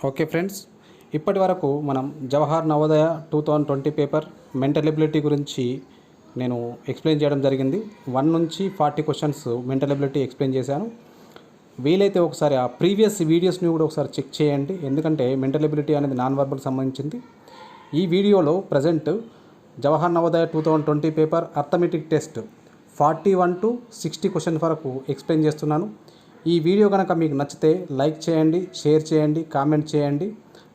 Okay friends, ఇప్పటి వరకు మనం Jawahar Navodaya 2020 paper mental ability గురించి నేను ఎక్స్ప్లెయిన్ చేయడం జరిగింది. 1 నుంచి 40 క్వశ్చన్స్ మెంటల్ ఎబిలిటీ ఎక్స్ప్లెయిన్ చేశాను. వీలైతే ఒకసారి ఆ ప్రీవియస్ వీడియోస్ని కూడా ఒకసారి చెక్ చేయండి, ఎందుకంటే మెంటల్ ఎబిలిటీ అనేది నాన్ వర్బల్ సంబంధించింది. ఈ వీడియోలో present Jawahar Navodaya 2020 paper arithmetic test 41 to 60 question వరకు ఎక్స్ప్లెయిన్ చేస్తున్నాను. ఈ వీడియో కనుక మీకు నచ్చితే లైక్ చేయండి, షేర్ చేయండి, కామెంట్ చేయండి.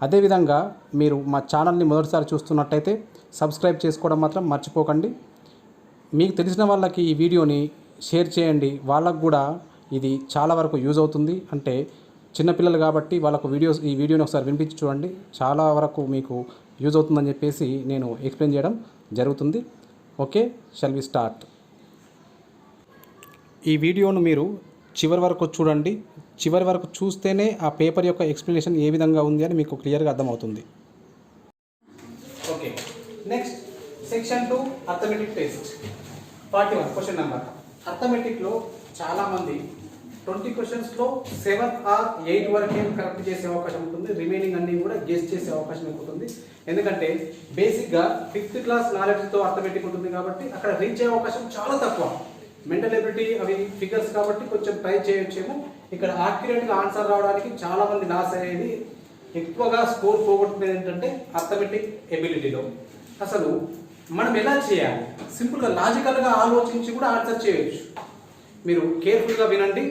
అదేవిధంగా మీరు మా ఛానల్ని మొదటిసారి చూస్తున్నట్టయితే సబ్స్క్రైబ్ చేసుకోవడం మాత్రం మర్చిపోకండి. మీకు తెలిసిన వాళ్ళకి ఈ వీడియోని షేర్ చేయండి, వాళ్ళకు కూడా ఇది చాలా వరకు యూజ్ అవుతుంది. అంటే చిన్నపిల్లలు కాబట్టి వాళ్ళకు ఈ వీడియోని ఒకసారి వినిపించి చూడండి, చాలా వరకు మీకు యూజ్ అవుతుందని చెప్పేసి నేను ఎక్స్ప్లెయిన్ చేయడం జరుగుతుంది. Okay, shall we start. ఈ వీడియోను మీరు చివరి వరకు చూడండి. చివరి వరకు చూస్తేనే ఆ పేపర్ యొక్క ఎక్స్ప్లెనేషన్ ఏ విధంగా ఉంది అని మీకు క్లియర్గా అర్థమవుతుంది. Okay, next section 2 arithmetic test 41 question number. అర్థమెటిక్లో చాలామంది 20 క్వశ్చన్స్లో 7 or 8 వరకే కరెక్ట్ చేసే అవకాశం ఉంటుంది. రిమైనింగ్ అన్నీ కూడా గెస్ చేసే అవకాశం ఉంటుంది. ఎందుకంటే బేసిక్గా 5th క్లాస్ నాలెడ్జ్తో అర్థమెటిక్ ఉంటుంది కాబట్టి అక్కడ రీచ్ అయ్యే అవకాశం చాలా తక్కువ. మెంటల్ ఎబిలిటీ అవి ఫిగర్స్ కాబట్టి కొంచెం ట్రై చేయొచ్చేమో. ఇక్కడ యాక్యురేట్గా ఆన్సర్ రావడానికి చాలామంది లాస్ అయ్యేది, ఎక్కువగా స్కోర్ పోగొట్టుకునేది ఏంటంటే అర్థమెటిక్ ఎబిలిటీలో. అసలు మనం ఎలా చేయాలి? సింపుల్గా లాజికల్గా ఆలోచించి కూడా ఆన్సర్ చేయొచ్చు. మీరు కేర్ఫుల్గా వినండి,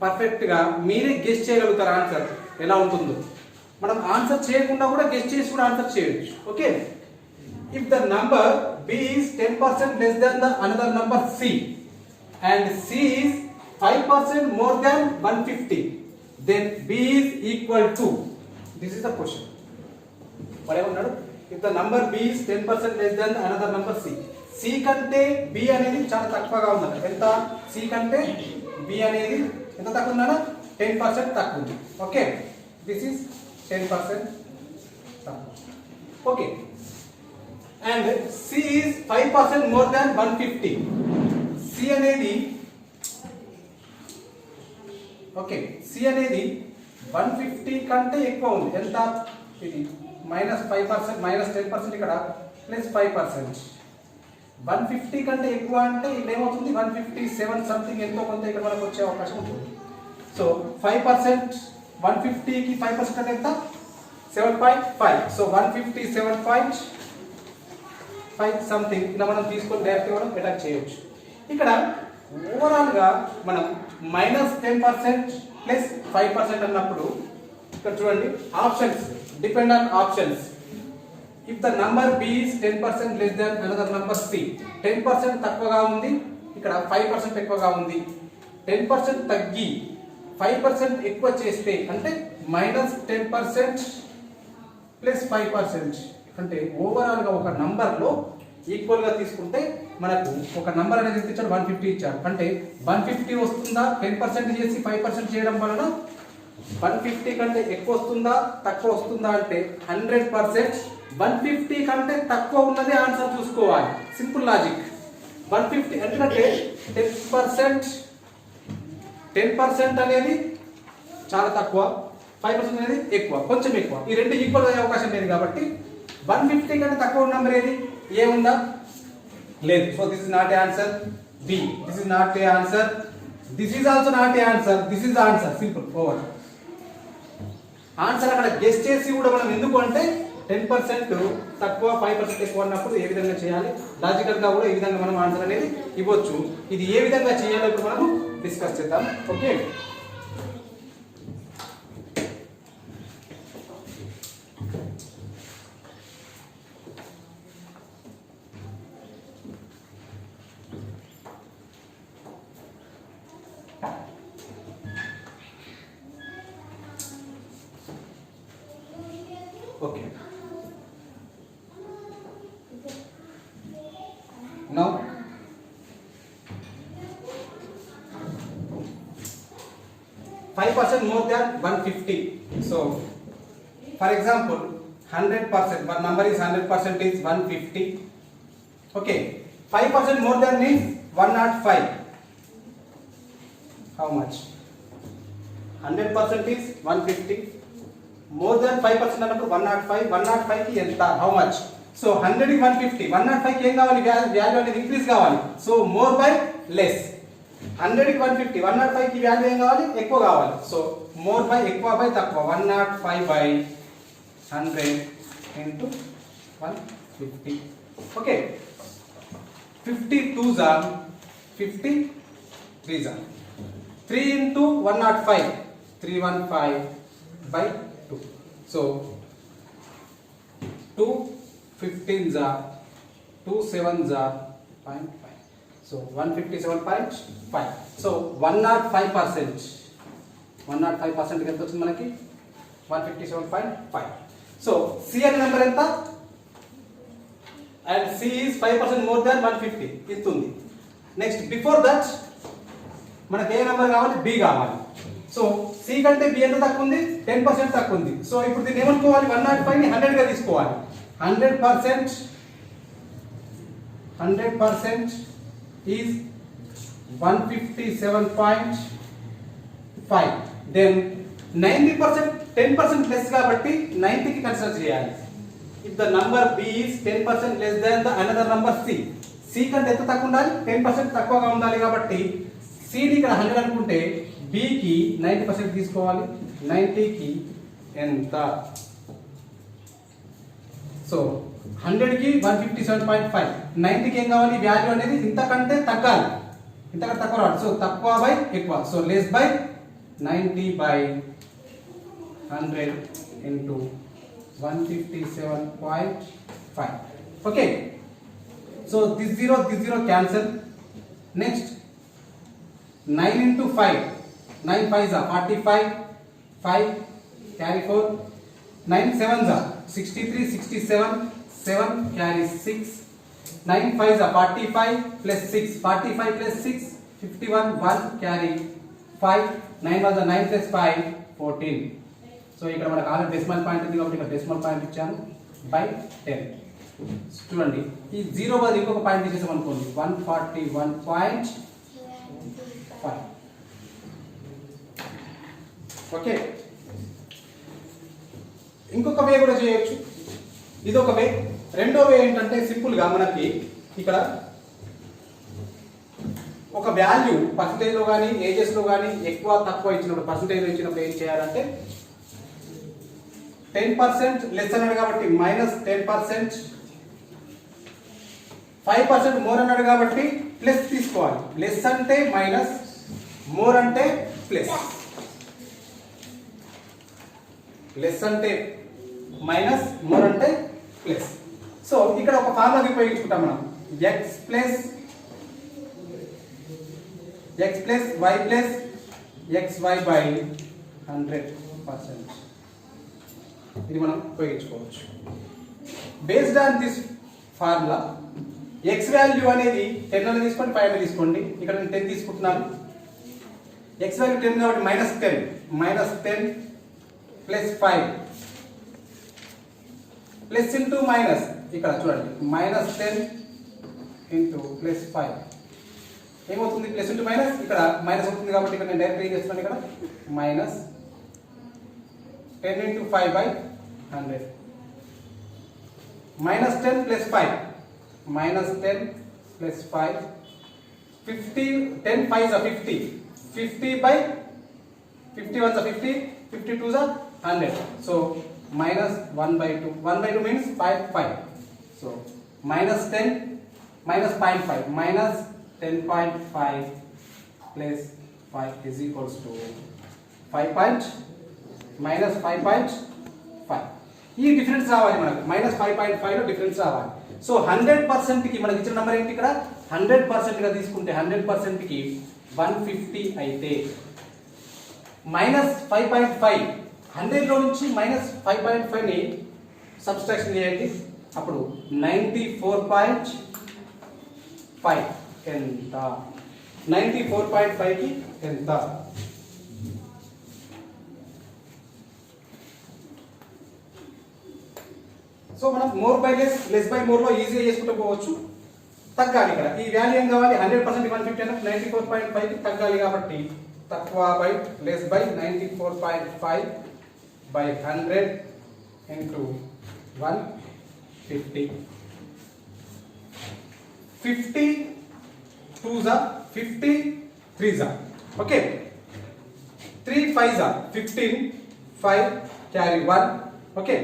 పర్ఫెక్ట్గా మీరే గెస్ చేయగలుగుతారు ఆన్సర్ ఎలా ఉంటుందో. మనం ఆన్సర్ చేయకుండా కూడా గెస్ చేసి కూడా ఆన్సర్ చేయొచ్చు. Okay, if the number b is 10% less than the another number c and c is 5% more than 150, then b is equal to, this is the question. పడేమన్నాడు, if the number b is 10% less than the another number c, c కంటే b అనేది చాలా తక్కువగా ఉందట. ఎంత? c కంటే b అనేది ఎంత తక్కువ ఉందన్న? 10% తక్కువ ఉంది. ఓకే, దిస్ is 10% తక్కువ. Okay, and c is 5% more than 150. c అనేది ఓకే, c అనేది 150 కంటే ఎక్కువ ఉంది. ఎంత? ఇది -5%, -10% ఇక్కడ +5%. 150 కంటే ఎక్కువ అంటే ఇది ఏమవుతుంది? 157 సంథింగ్ ఎంతో కొంత ఇక్కడ మనకు వచ్చే అవకాశం ఉంటుంది. సో 5%, 150కి 5% అంటే ఎంత? 7.5. సో 157.5 సంథింగ్ ఇలా మనం తీసుకొని డైరెక్ట్గా మనం అటాక్ చేయొచ్చు. ఇక్కడ ఓవరాల్గా మనం -10% +5% అన్నప్పుడు ఇక్కడ చూడండి, options depend on options. If the number b is 10% less than another number c, 10% తక్కువగా ఉంది, ఇక్కడ 5% ఎక్కువగా ఉంది. 10% తగ్గి 5% ఎక్కువ చేస్తే అంటే -10% +5%. అంటే ఓవరాల్గా ఒక నంబర్లో ఈక్వల్గా తీసుకుంటే మనకు ఒక నంబర్ అనేది ఇచ్చాడు, 150 ఇచ్చాడు. అంటే 150 వస్తుందా 10% చేసి 5% చేయడం వలన? 150 కంటే ఎక్కువ వస్తుందా తక్కువ వస్తుందా అంటే 100% 150 కంటే తక్కువ ఉన్నది ఆన్సర్ చూసుకోవాలి. Simple logic. 150 ఎందుకంటే 10% అనేది చాలా తక్కువ, 5% అనేది ఎక్కువ, కొంచెం ఎక్కువ. ఈ రెండు ఈక్వల్ అయ్యే అవకాశం లేదు కాబట్టి 150 కంటే తక్కువ ఉన్న నెంబర్ ఏది? ఏ ఉందా? లేదు. So this is not a answer. B, this is not a answer. This is also not a answer. This is answer. Simple, over. Answer అక్కడ గెస్ చేసి కూడా మనం ఎందుకు అంటే 10% తక్కువ 5% ఎక్కువ అన్నప్పుడు ఏ విధంగా చేయాలి, లాజికల్గా కూడా ఈ విధంగా మనం ఆన్సర్ అనేది ఇవ్వచ్చు. ఇది ఏ విధంగా చేయాలో ఇప్పుడు మనం డిస్కస్ చేద్దాం. Okay, okay, now 5% more than 150. So for example 100%, one number is 100% is 150. Okay, 5% more than means 105. How much? 100% is 150, more than 5% అన్నప్పుడు 105 కి ఎంత హౌ మచ్ సో 100 కి 150 105 కి ఏం కావాలి వాల్యూ అనేది ఇంక్రీజ్ కావాలి సో మోర్ బై లెస్ 100 కి 150 105 కి వాల్యూ ఏం కావాలి ఎక్కువ కావాలి సో మోర్ బై ఎక్కువ బై తక్కువ 105 by 100 into 150 okay 50 2s are 50 3s are 3 into 105 315 by 2 so 2 15s are 2 7s are 0.5 so 157.5 so 105% 105% ఎంత వచ్చింది మనకి 157.5 so C అనే నెంబర్ ఎంత and C is 5% more than 150 ఇస్తుంది నెక్స్ట్ బిఫోర్ దట్ మనకి ఏ number కావాలి B కావాలి సో C కంటే B ఎంత తక్కువ ఉంది 10% తక్కువ ఉంది సో ఇప్పుడు దీన్ని ఏమనుకోవాలి 105 ని 100 గా తీసుకోవాలి 100% is 157.5 then 90% 10% less కాబట్టి 90 కి కన్సిడర్ చేయాలి if the number B is 10% less than the another number C C కంటే ఎంత తక్కువ ఉండాలి 10% తక్కువగా ఉండాలి కాబట్టి C ని ఇక్కడ 100 అనుకుంటే B కి 90% తీసుకోవాలి 90 కి ఎంత సో 100 కి 157.5 90 కి ఏం కావాలి వాల్యూ అనేది ఇంతకంటే తగ్గాలి ఇంతకంటే తక్కువ రావాలి సో తక్కువ బై ఎక్కువ so less by 90 by 100 into 157.5 okay so this zero cancel next 9 into 5 9 5s are 45 5 carry 4 9 7s are 63 67 7 carry 6 9 5s are 45 plus 6 45 plus 6 51 1 carry 5 9 was a 9 plus 5 14 so ఇక్కడ మనకు ఆల్రెడీ డెసిమల్ పాయింట్ ఉంది కాబట్టి ఇక్కడ decimal point ఇచ్చాను by 10 చూడండి ఈ 0 బదులు ఇంకొక పాయింట్ తీసేసాం అనుకోండి 141.5 ఓకే ఇంకొక వే కూడా చేయొచ్చు ఇది ఒక వే రెండో వే ఏంటంటే సింపుల్ గా మనకి ఇక్కడ ఒక వాల్యూ పర్సెంటేజ్ లో కానీ ఏజెస్ లో కానీ ఎక్కువ తక్కువ ఇచ్చినప్పుడు పర్సెంటేజ్ లో ఇచ్చినప్పుడు ఏం చేయాలంటే 10% లెస్ అన్నాడు కాబట్టి -10% 5% మోర్ అన్నాడు కాబట్టి ప్లస్ తీసుకోవాలి లెస్ అంటే మైనస్ మోర్ అంటే ప్లస్ లెస్ అంటే మైనస్ మోర్ అంటే ప్లస్ సో ఇక్కడ ఒక ఫార్ములా ఉపయోగించుకుంటాం మనం x plus y plus xy by 100% ఇది మనం ఉపయోగించుకోవచ్చు based on this formula x value అనేది 10 అని తీసుకోండి 5 అని తీసుకోండి ఇక్కడ నేను 10 తీసుకుంటున్నాను x వాల్యూ 10 కాబట్టి -10 ప్లస్ 5 ప్లస్ ఇంటూ మైనస్ ఇక్కడ చూడండి -10 ఇంటూ ప్లస్ 5 ఏమవుతుంది ప్లస్ ఇంటూ మైనస్ ఇక్కడ మైనస్ అవుతుంది కాబట్టి ఇక్కడ నేను డైరెక్ట్ ఏం చేస్తున్నాను ఇక్కడ -10 into 5 by 100 -10 plus 5 -10 plus 5 50 10 5s are 50 50 by 51s are 50 52s are 100 so minus 1 by 2 1 by 2 means 5 so -10 minus 0.5 minus 10.5 plus 5 is equals to 5. -5.5 ఈ డిఫరెన్స్ రావాలి మనకు -5.5 లో డిఫరెన్స్ రావాలి సో 100% కి మనకి ఇచ్చిన నంబర్ ఏంటి ఇక్కడ 100% గా తీసుకుంటే 100% కి 150 అయితే -5.5 100 లో నుంచి -5.5 ని సబ్ట్రాక్షన్ చేయండి అప్పుడు 94.5 ఎంత 94.5 కి ఎంత సో మనం more by less by more లో ఈజీగా చేసుకుంటూ పోవచ్చు తగ్గాలి ఇక్కడ ఈ వాల్యూ ఏం కావాలి 100% 150 అంటే 94.5 కి తగ్గాలి కాబట్టి తక్కువ by less by 94.5 by 100 into 150. 50 2s are 50 3s are. Okay. 3 5s are 15. 5 carry 1. Okay.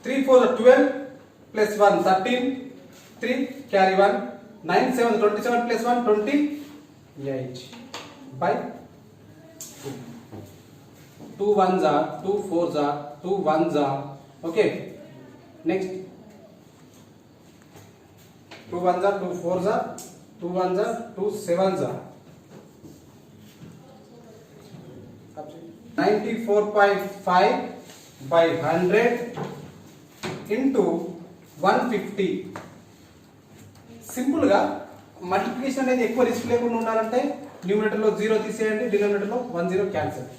3 4s are 12 plus 1 13. 3 carry 1. 9 7 27 plus 1 28 by 2. 2 1s are 2 4s are 2 1s are. Okay. Next 2 1s are 2 4s are 2 1s are 2 7s are. 94.5 by 100 into 150. Simple గా multiplication అనేది ఎక్కువ risk లేకుండా ఉండాలంటే numerator లో 0 తీసేయండి, denominator లో 1 0 cancel.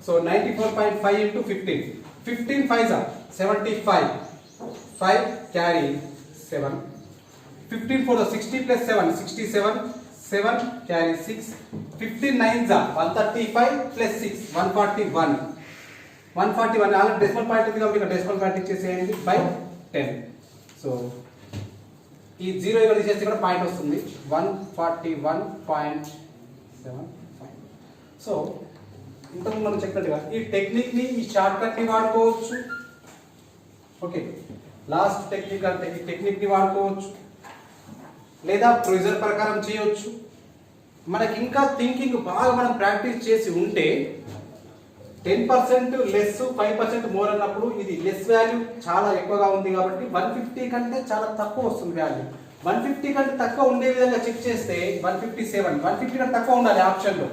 So 94.5 into 15. 15 5s are 75. 5 carry 7. 15 4 are 60 plus 7 67. 7 carry 6. 15 9s are 135 plus 6 141. 141 already decimal point ఉంది కాబట్టి డెసిమల్ పాయింట్ ఇచ్చేసేయండి by 10. సో ఈ 0 ఇక్కడ తీసేస్తే కూడా పాయింట్ వస్తుంది 141.75. సో ఇంతకు మనం చెప్పినట్టుగా ఈ టెక్నిక్ ని ఈ షార్ట్ కట్ ని వాడుకోవచ్చు. ఓకే, లాస్ట్ టెక్నిక్ ని వాడుకోవచ్చు లేదా ప్రొసీజర్ ప్రకారం చేయొచ్చు. మనకి ఇంకా థింకింగ్ బాగా మనం ప్రాక్టీస్ చేసి ఉంటే 10% లెస్ 5% మోర్ అన్నప్పుడు ఇది లెస్ వాల్యూ చాలా ఎక్కువగా ఉంది కాబట్టి 150 కంటే చాలా తక్కువ వస్తుంది వాల్యూ. 150 కంటే తక్కువ ఉండే విధంగా చెక్ చేస్తే 157, 150 కంటే తక్కువ ఉండాలి ఆప్షన్లో.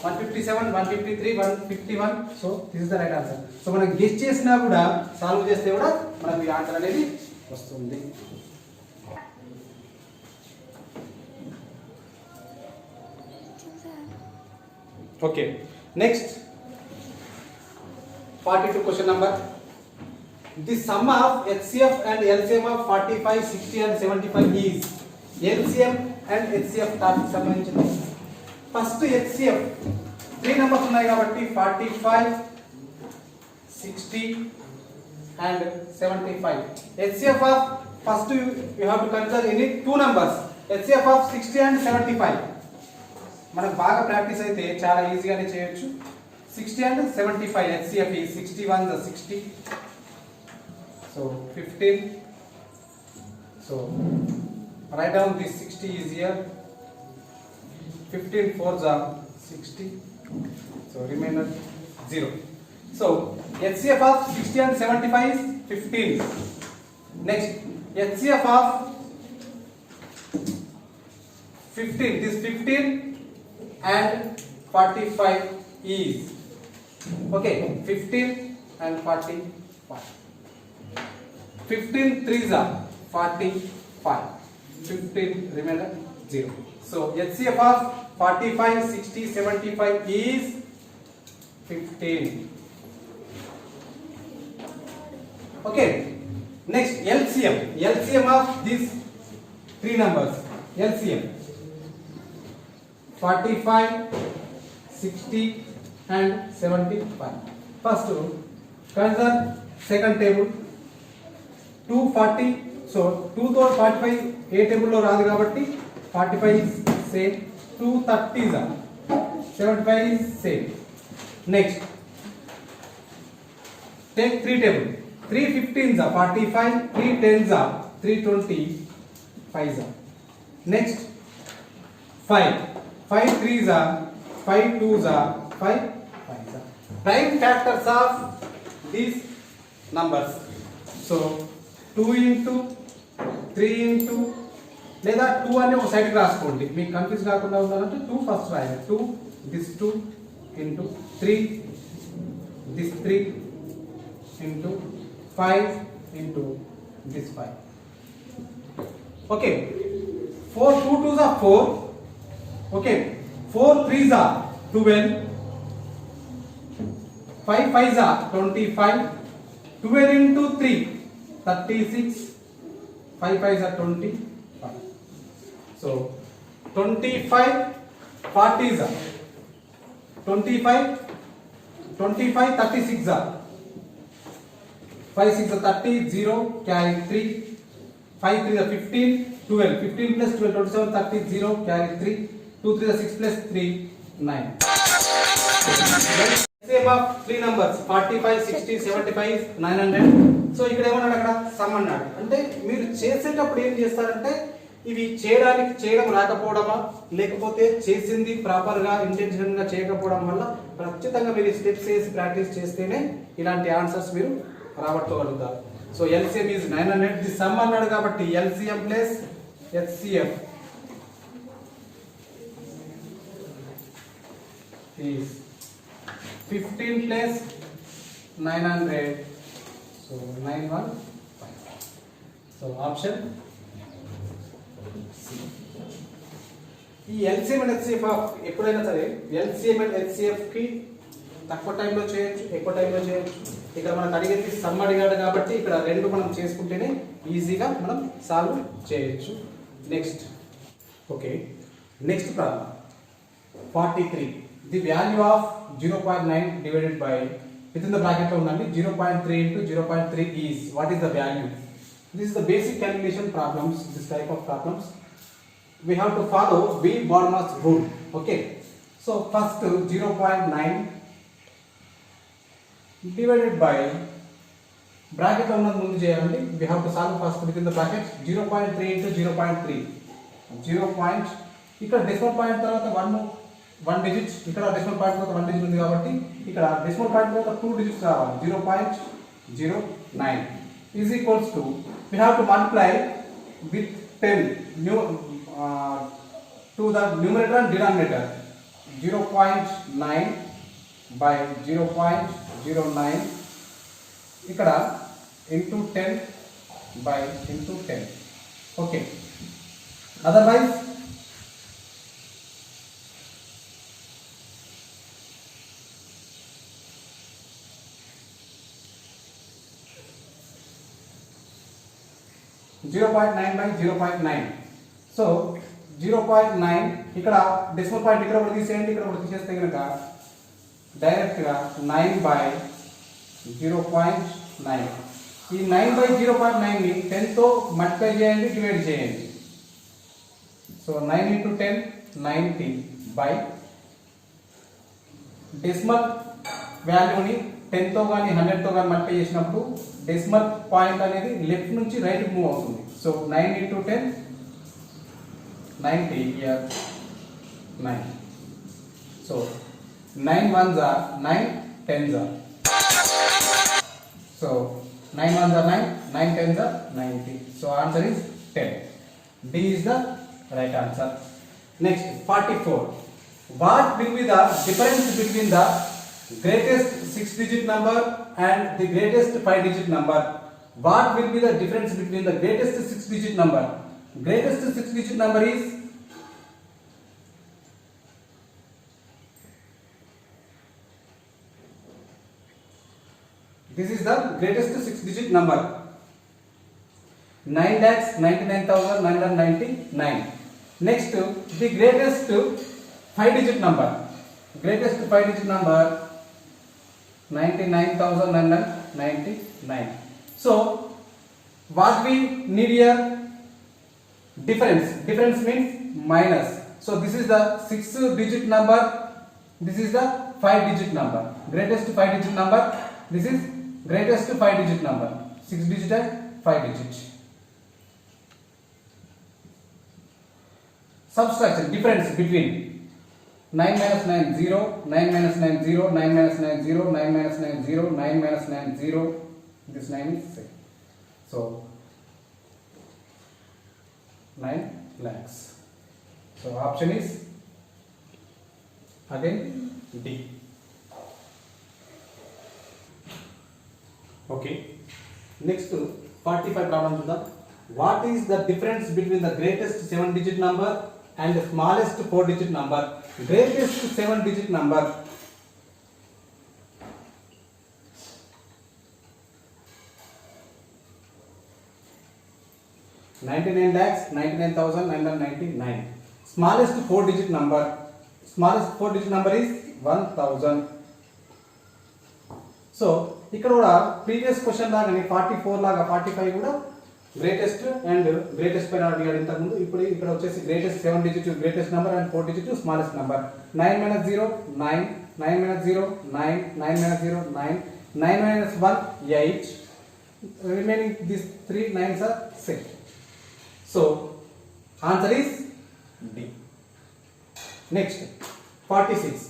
157, 153, 151. So this is the right answer. So మనం గెస్ చేసినా కూడా సాల్వ్ చేస్తే కూడా మనకు ఈ ఆన్సర్ అనేది వస్తుంది. Okay, next 42 question number. The sum of HCF and LCM of 45, 60 and 75 is. LCM and HCF topic సంబంధించింది. ఫస్ట్ HCF 3 నంబర్స్ ఉన్నాయి కాబట్టి 45, 60 and 75. HCF of first you have to consider in it 2 numbers. HCF of 60 and 75. మనకు బాగా practice అయితే చాలా ఈజీగానే చేయొచ్చు. 60 and 75 HCF is 61 the 60. So 15. So write down this 60 is here. 15 4s are 60. So remainder 0. So HCF of 60 and 75 is 15. Next HCF of 15. This 15 and 45 is. Okay, 15 and 45. 15 3s are 45. 15 remainder 0. So HCF of 45, 60, 75 is 15. Okay, next LCM. LCM of these 3 numbers. LCM 45, 60 and 75. First consider second table 240. So 2 తో 45 ఏ table లో రాదు కాబట్టి 45 is same. 230s are 75 is same. Next take 3 table. 315s are 45, 310s are 325s are. Next 5 3s are 5 2s are 5 5s are. Prime factors of these numbers. So 2 into 3 into లేదా 2 అని ఒక సైడ్కి రాసుకోండి, మీకు confuse కాకుండా ఉండాలంటే 2 first రాయాలి. 2 this 2 into 3 this 3 into 5 into this 5. Okay, 4 2 2s are 4. Okay, 4 3s are 12. 5 5s are 25. 12 into 3 36. 5 5s are 25. So 25 40s are 25 25 36 are 5 6 are 30 0 carry 3 5 3 are 15 12 15 plus 12 27 30 0 carry 3 2 3 are 6 plus 3 9. Same of three numbers 45 60 75 900. So ఇక్కడ ఏమన్నాడు అక్కడ some అన్నాడు. అంటే మీరు చేసేటప్పుడు ఏం చేస్తారంటే ఇవి చేయడం రాకపోవడమా లేకపోతే చేసింది ప్రాపర్ గా ఇంటెన్షన్ గా చేయకపోవడం వల్ల ఖచ్చితంగా మీరు స్టెప్స్ వేసి ప్రాక్టీస్ చేస్తేనే ఇలాంటి ఆన్సర్స్ మీరు రాబట్టుకోగలుగుతారు. So LCM is 900. The sum అన్నాడు కాబట్టి LCM plus HCF is 15 plus 900. So 915. So option ఈ ఎల్సిఎం అండ్ హెచ్సిఎఫ్ ఎప్పుడైనా సరే ఎల్సిఎం అండ్ హెచ్సిఎఫ్ కి తక్కువ టైంలో చేయొచ్చు, ఎక్కువ టైంలో చేయొచ్చు. ఇక్కడ మనకు అడిగేది సమ్ అడిగాడు కాబట్టి ఇక్కడ రెండు మనం చేసుకుంటేనే ఈజీగా మనం సాల్వ్ చేయొచ్చు. Next okay, next problem 43. The value of 0.9 divided by with in the bracket లో ఉందండి 0.3 into 0.3 is what is the value? This is the basic calculation problems. This type of problems we have to follow V Balmer's rule. Okay, so first 0.9 divided by bracket లో ఉన్నది ముందు చేయాలండి. we have to solve first within the bracket 0.3 into 0.3 0. ఇక్కడ decimal point తర్వాత 1 digit, ఇక్కడ decimal point తర్వాత 1 digit ఉంది కాబట్టి ఇక్కడ డెసిమల్ పాయింట్ తర్వాత 2 డిజిట్స్ రావాలి. 0.09 is equals to we have to multiply with 10 new to the numerator and denominator. 0.9 by 0.09 ఇక్కడ into 10 by into 10. Okay, otherwise 0.9 by 0.9. So 0.9 ఇక్కడ డెసిమల్ పాయింట్ ఇక్కడ కూడా తీసేయండి, ఇక్కడ కూడా తీసేస్తే కనుక డైరెక్ట్ గా 9 by 0.9. ఈ 9 by 0.9 ని 10 తో మల్టిప్లై చేయండి, డివైడ్ చేయండి. సో 9 into 10 90 by డెసిమల్ వాల్యూని 10 తో గాని 100 తో గాని మల్టిప్లై చేసినప్పుడు డెసిమల్ పాయింట్ అనేది లెఫ్ట్ నుంచి రైట్ మూవ్ అవుతుంది. So 9 into 10 90 here 9. So 9 ones are 9 tens are. So 9 ones are 9, 9 tens are 90. So answer is 10. D is the right answer. Next 44. What will be the difference between the greatest 6-digit number and the greatest 5-digit number? What will be the difference between the greatest 6-digit number? Greatest 6-digit number is this is the greatest 6-digit number 9,99,999. Next the greatest 5-digit number, greatest 5-digit number 99,999. So what we need here? Difference. Difference means minus. So this is the 6-digit number, this is the 5-digit number. Greatest 5-digit number, this is greatest 5-digit number. 6-digit and 5-digit. Subtraction, difference between 9 minus 9 0, 9 minus 9 0, 9 minus 9 0, 9 minus 9 0, 9 minus 9 0. This 9 is 6. So 9 lakhs. So option is again D. Okay. Next 45 problem to the what is the difference between the greatest 7-digit number and the smallest 4-digit number? Greatest 7-digit number 99,99,999. Smallest 4-digit number is 1000. So ఇక్కడ కూడా previous question లాగానే 44 లాగా 45 కూడా greatest and greatest పైన అడిగాడు ఇంతకుముందు. ఇప్పుడు ఇక్కడ వచ్చేసి greatest 7 digit greatest number and 4 digit smallest number. 9 - 0 9, 9 - 0 9, 9 - 0 9, 9 - 1 8, remaining these 3 9s are 6. So answer is D. Next 46.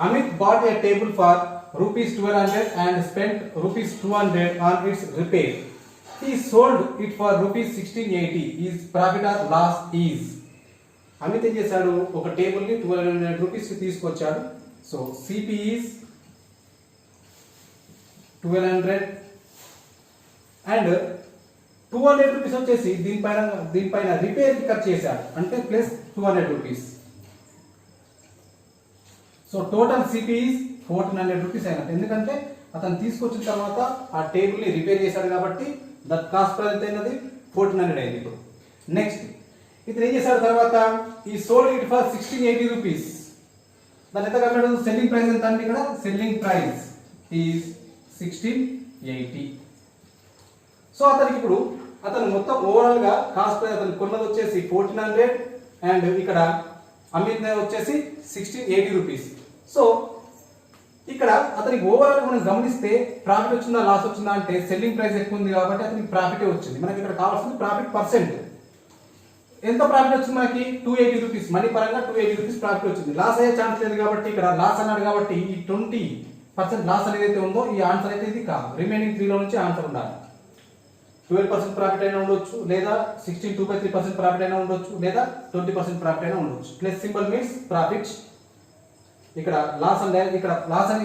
Amit bought a table for rupees 1200 and spent rupees 200 on its repair. He sold it for rupees 1680. His profit or loss is. Amit ఏం చేశాడు, ఒక table ని 1200 rupees కి తీసుకొచ్చాడు. So CP is 1200 and 200 rupees వచ్చేసి దీనిపైన repair కి ఖర్చు చేశాడు, అంటే plus 200 rupees. So total CP is 1400 rupees అయినట్టు, ఎందుకంటే అతను తీసుకొచ్చిన తర్వాత ఆ టేబుల్ ని రిపేర్ చేశాడు కాబట్టి దట్ కాస్ట్ ప్రైస్ ఎంత అయినది 1400 అయింది. ఇప్పుడు నెక్స్ట్ ఇతను ఏం చేశాడు తర్వాత, ఈ సోల్డ్ ఇట్ ఫర్ 1680 రూపీస్. దాని ఎంత కట్టాడు, సెల్లింగ్ ప్రైస్ ఎంత అంటే ఇక్కడ సెల్లింగ్ ప్రైస్ ఈజ్ 1680. సో అతనికి ఇప్పుడు అతను మొత్తం ఓవరాల్ గా కాస్ట్ ప్రైస్ అతను కొన్నది వచ్చేసి 1400 అండ్ ఇక్కడ అమ్మింది వచ్చేసి 1680 రూపీస్. సో ఇక్కడ అతనికి ఓవరాల్ మనం గమనిస్తే ప్రాఫిట్ వచ్చిందా లాస్ వచ్చిందా అంటే సెల్లింగ్ ప్రైస్ ఎక్కువ ఉంది కాబట్టి అతనికి ప్రాఫిటే వచ్చింది. మనకి ఇక్కడ కావాల్సింది ప్రాఫిట్ పర్సెంట్. ఎంత ప్రాఫిట్ వచ్చింది మనకి 280 రూపీస్, మనీ పరంగా 280 రూపీస్ ప్రాఫిట్ వచ్చింది. లాస్ అయ్యే ఛాన్స్ లేదు కాబట్టి ఇక్కడ లాస్ అన్నాడు కాబట్టి ఈ 20% లాస్ అనేది అయితే ఉందో ఈ ఆన్సర్ అయితే ఇది కాదు. రిమైనింగ్ 3 లో నుంచి ఆన్సర్ ఉండాలి. 12% ప్రాఫిట్ అయినా ఉండొచ్చు, లేదా 16.2/3% ప్రాఫిట్ అయినా ఉండొచ్చు, లేదా 20% ప్రాఫిట్ అయినా ఉండొచ్చు. Plus symbol means profit. ఇక్కడ లాస్ అంటే ఇక్కడ లాస్ అని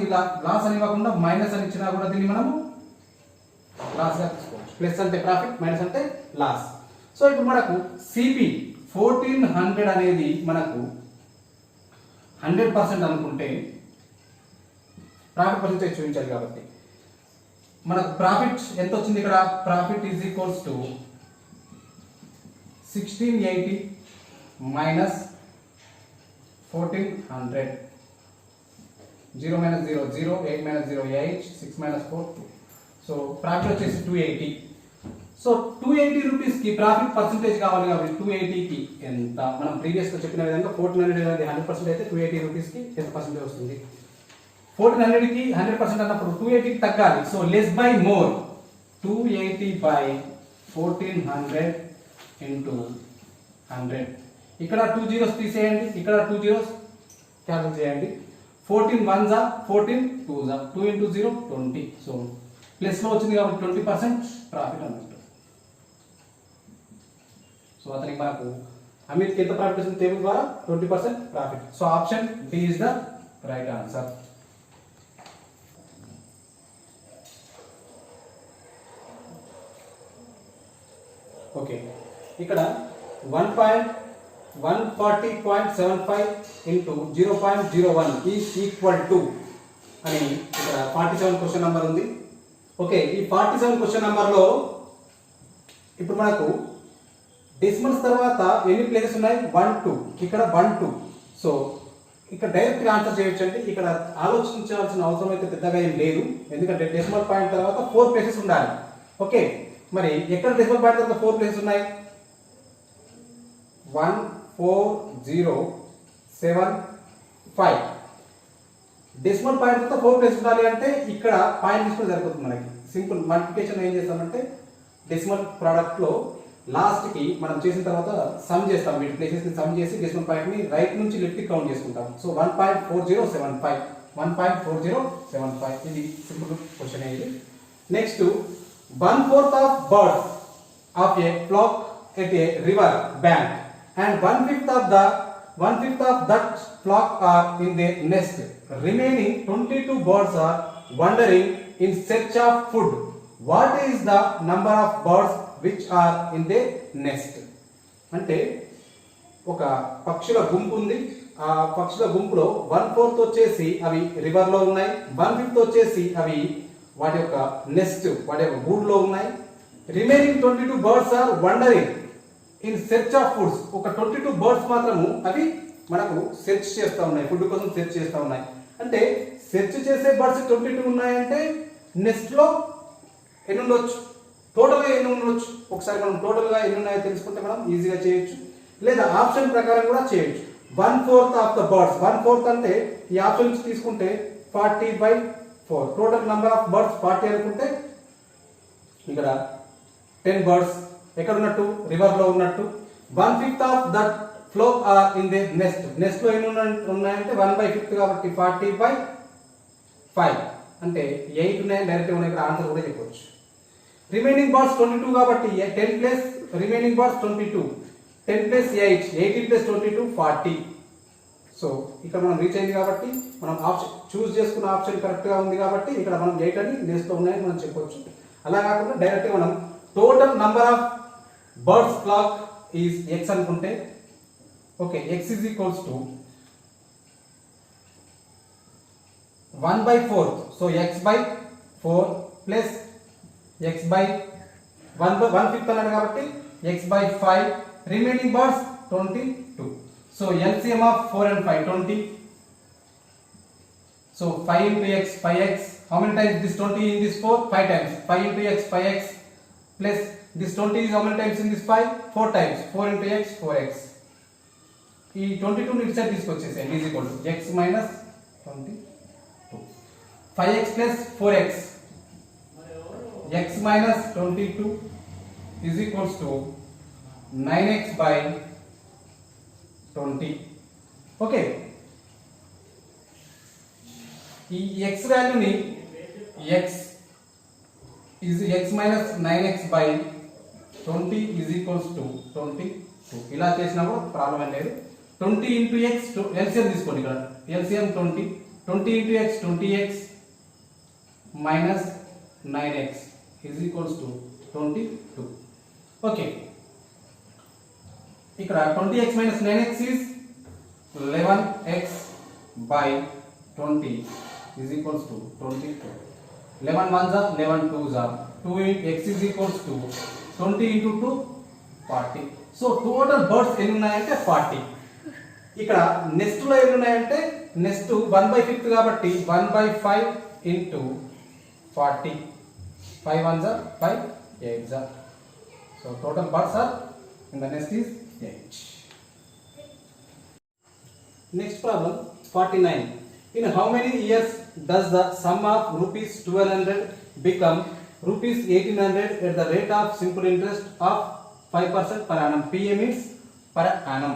ఇవ్వకుండా మైనస్ అని ఇచ్చినా కూడా దీన్ని మనము లాస్ గా తీసుకోవచ్చు. ప్లస్ అంటే ప్రాఫిట్, మైనస్ అంటే లాస్. సో ఇప్పుడు మనకు సిపి 1400 అనేది మనకు 100% అనుకుంటే ప్రాఫిట్ పర్సెంటేజ్ చూపించాలి కాబట్టి మనకు ప్రాఫిట్ ఎంత వచ్చింది ఇక్కడ, profit is equals to 1680 minus 1400. 0 - 0 0, 8 - 0 8, 6 - 4 2. So profit వచ్చేసి 280. సో 280 రూపీస్ కి ప్రాఫిట్ పర్సెంటేజ్ కావాలి కాబట్టి 280 కి ఎంత, మనం ప్రీవియస్ గా చెప్పిన విధంగా 1400 అనేది 100% అయితే 280 రూపీస్ కి ఎంత పర్సెంటేజ్ వస్తుంది. 1400 కి 100% అన్నప్పుడు 280 కి తగ్గాలి. So less by more, 280 by 1400 into 100. ఇక్కడ 2 zeros తీసేయండి, ఇక్కడ 2 zeros క్యాన్సిల్ చేయండి. 14 1s are 14 2s are 2 into 0 20. So plus లో వచ్చింది కాబట్టి 20% ప్రాఫిట్ అన్నట్టు. సో అతనికి మనకు అమిత్ ఎంత ప్రాఫిట్ వచ్చింది టేబుల్ ద్వారా 20% profit. So option D is the right answer. Okay, ఇక్కడ 140.75 into 0.01 is equal to అని ఇక్కడ 47 క్వశ్చన్ నెంబర్ ఉంది. ఓకే, ఈ 47 క్వశ్చన్ నెంబర్ లో ఇప్పుడు మనకు డెసిమల్స్ తర్వాత ఎన్ని ప్లేసెస్ ఉన్నాయి, 1 2, ఇక్కడ 1 2. సో ఇక్కడ డైరెక్ట్ గా ఆన్సర్ చేయొచ్చు అండి. ఇక్కడ ఆలోచించాల్సిన అవసరం అయితే పెద్దగా ఏం లేదు, ఎందుకంటే డెసిమల్ పాయింట్ తర్వాత 4 ప్లేసెస్ ఉండాలి. ఓకే, మరి ఎక్కడ డెసిమల్ పాయింట్ తర్వాత 4 ప్లేసెస్ ఉన్నాయి, 1 4 0 7 5. డెసిమల్ పాయింట్ తో 4 ప్లేస్ ఉండాలి అంటే ఇక్కడ పాయింట్ తీసుకుని సరిపోతుంది. మనకి సింపుల్ మల్టిప్లికేషన్ ఏం చేస్తామంటే డెసిమల్ ప్రోడక్ట్ లో లాస్ట్ కి మనం చేసిన తర్వాత సమ్ చేస్తాం, వీటి ప్లేసెస్ ని సమ్ చేసి డెసిమల్ పాయింట్ ని రైట్ నుంచి లెఫ్ట్ కి కౌంట్ చేసుకుంటాం. సో 1.4075 1.4075 ఇది సింపుల్ క్వశ్చన్ ఇది. Next 1/4 of birds of a flock at a river bank and 1/5 of that flock are in their nest. Remaining 22 birds are wandering in search of food. What is the number of birds which are in their nest? అంటే ఒక పక్షుల గుంపు ఉంది. ఆ పక్షుల గుంపులో 1/4 వచ్చేసి అవి రివర్ లో ఉన్నాయి, 1/5 వచ్చేసి అవి వాటి యొక్క నెస్ట్ వాటి యొక్క గూడులో ఉన్నాయి. Remaining 22 birds are wandering in search of foods. ఒక 22 బర్డ్స్ మాత్రము అవి మనకు సెర్చ్ చేస్తూ ఉన్నాయి, ఫుడ్ కోసం సెర్చ్ చేస్తూ ఉన్నాయి. అంటే సెర్చ్ చేసే బర్డ్స్ 22 ఉన్నాయంటే నెక్స్ట్లో ఎన్ని ఉండొచ్చు, టోటల్గా ఎన్ని ఉండొచ్చు. ఒకసారి మనం టోటల్గా ఎన్ని ఉన్నాయో తెలుసుకుంటే మనం ఈజీగా చేయొచ్చు, లేదా ఆప్షన్ ప్రకారం కూడా చేయొచ్చు. 1/4 ఆఫ్ ద బర్డ్స్, 1/4 అంటే ఈ ఆప్షన్ నుంచి తీసుకుంటే 40/4, టోటల్ నెంబర్ ఆఫ్ బర్డ్స్ 40 అనుకుంటే ఇక్కడ 10 బర్డ్స్ ఎక్కడ ఉన్నట్టు, రివర్లో ఉన్నట్టు. 1/5 of that flow are in the nest, nest లో ఎన్ని ఉన్నాయంటే 1/5 కాబట్టి 40/5 అంటే 8 ఉన్నాయి, డైరెక్ట్ ఉన్నాయి. ఇక్కడ ఆన్సర్ కూడా చెప్పవచ్చు. రిమైనింగ్ బర్డ్స్ 22 కాబట్టి 10 plus remaining birds 22, 10 plus 8, 18 plus 22 40. So ఇక్కడ మనం రీచ్ అయింది కాబట్టి మనం ఆప్షన్ చూస్ చేసుకున్న ఆప్షన్ కరెక్ట్ గా ఉంది కాబట్టి ఇక్కడ మనం 8 అని నెక్స్ట్ ఉన్నాయని మనం చెప్పవచ్చు. అలా కాకుండా డైరెక్ట్ మనం total number of birds flock is x అనుకుంటే okay, x is equals to 1/4, so x by 4 plus x by 1/5 అన్నాడు కాబట్టి x by 5, remaining birds 22. So LCM of 4 and 5 20. So 5 into x 5x. How many times this 20 in this 4? 5 times. 5 into x 5x plus this 20 is how many times in this 5? 4 times. 4 into x 4x. ఈ 22 ని ఇట్సైడ్ తీసుకొచ్చేసేయండి is equal to x minus 22, 5x plus 4x, x minus 22 is equals to 9x by 20. Okay, ఈ x వాల్యూని x minus 9x by 20 is equals to 22. ఇలా చేసినా కూడా problem ఏం లేదు. 20 into x, LCM తీసుకోండి. ఇక్కడ LCM 20 into x 20x minus 9x is equals to 22. Okay, ఇక్కడ 20x minus 9x is 11x by 20 is equals to 22. 11 ones are 11 twos are 2 x is equals to 20 into 2 40. So total birds ఎన్ని ఉన్నాయంటే 40. ఇక్కడ next లో ఎన్ని ఉన్నాయంటే next 1/5 కాబట్టి 1/5 into 40, 5 ones are 5 8s are. So total birds are in the nest is 8. Next problem 49. In how many years does the sum of rupees 1200 become rupees 1800 at the rate of simple interest of 5% per annum? PA means per annum.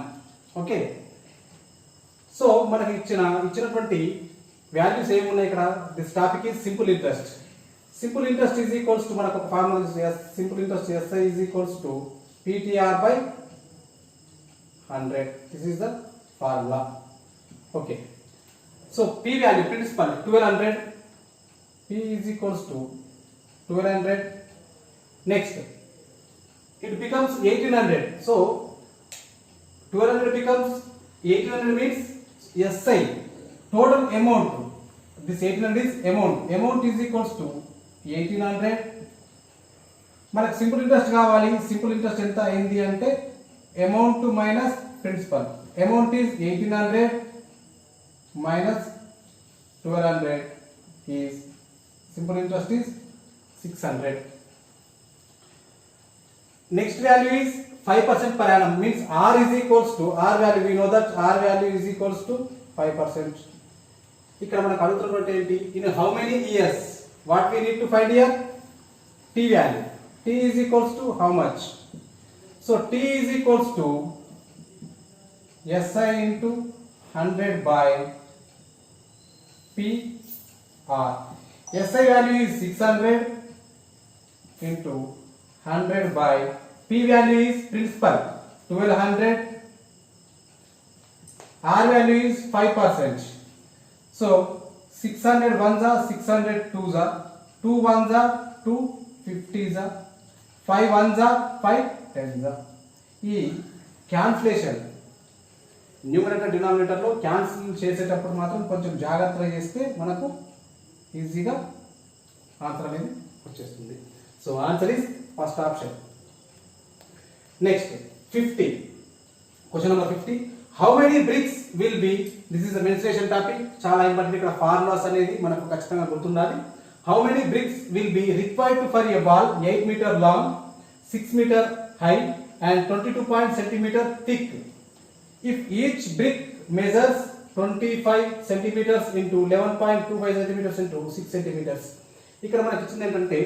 Okay, so మనకి ఇచ్చినటువంటి values ఏమున్నాయి ఇక్కడ. This topic is simple interest. Simple interest is equals to మనకు ఒక formula, simple interest SI is equals to PTR by 100. This is the formula. Okay, so P value principal 1200, P is equals to 1200. Next it becomes 1800. So 1200 becomes 1800 means SI total amount. This 1800 is amount is equals to 1800. మనకు simple interest కావాలి. Simple interest ఎంత అయింది అంటే amount minus principal. Amount is 1800 minus 1200 is simple interest is 600. Next value is 5% per annum means R is equals to R value. We know that R value is equals to 5%. ఇక్కడ మనకు అడుగుతున్నటువంటి ఏంటి, in how many years, what we need to find here, T value. T is equals to how much? So T is equals to SI into 100 by PR. SI value is 600 into 100 by P value is principal 1200, R value is 5%. So 600 ones are 600 twos are 2 ones are 2 50s are 5 ones are 5 10s are. ఈ cancellation numerator denominator లో cancel చేసేటప్పుడు మాత్రం కొంచెం జాగ్రత్తగా చేస్తే మనకు ఈజీగా answer అనేది వచ్చేస్తుంది. So answer is first option. Next 50, question number 50. How many bricks will be, this is the mensuration topic, చాలా ఇంపార్టెంట్. ఇక్కడ ఫార్ములాస్ అనేది మనకు ఖచ్చితంగా గుర్తుండాలి. how many bricks will be required for a wall 8 meter long, 6 meter high and 22 centimeter thick? If each brick measures 25 centimeters into 11.25 centimeters into 6 centimeters. ఇక్కడ మనకి ఇచ్చింది ఏంటంటే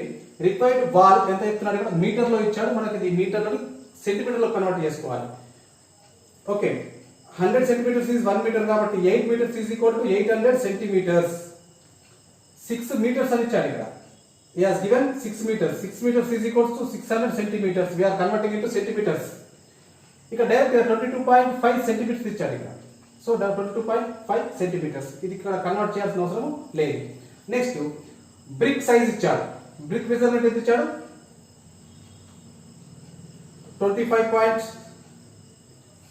రిక్వైర్డ్ వాల్ ఎంత ఇస్తున్నాడు, ఇక్కడ మీటర్ లో ఇచ్చాడు, మనకి ఇది మీటర్ లో సెంటీమీటర్ లో కన్వర్ట్ చేసుకోవాలి. ఓకే, 100 centimeters is 1 meter కాబట్టి 8 meters is equal to 800 centimeters. 6 meters అని ఇచ్చాడు ఇక్కడ. He has given 6 meters. 6 meters is equal to 600 centimeters. We are converting into centimeters. ఇక్కడ డైరెక్ట్ 22.5 centimeters ఇచ్చాడు ఇక్కడ. So 22.5 centimeters. ఇది ఇక్కడ కన్వర్ట్ చేయాల్సిన అవసరం లేదు. నెక్స్ట్ బ్రిక్ సైజ్ ఇచ్చాడు. బ్రిక్ మెజర్మెంట్ ఎంత ఇచ్చాడు?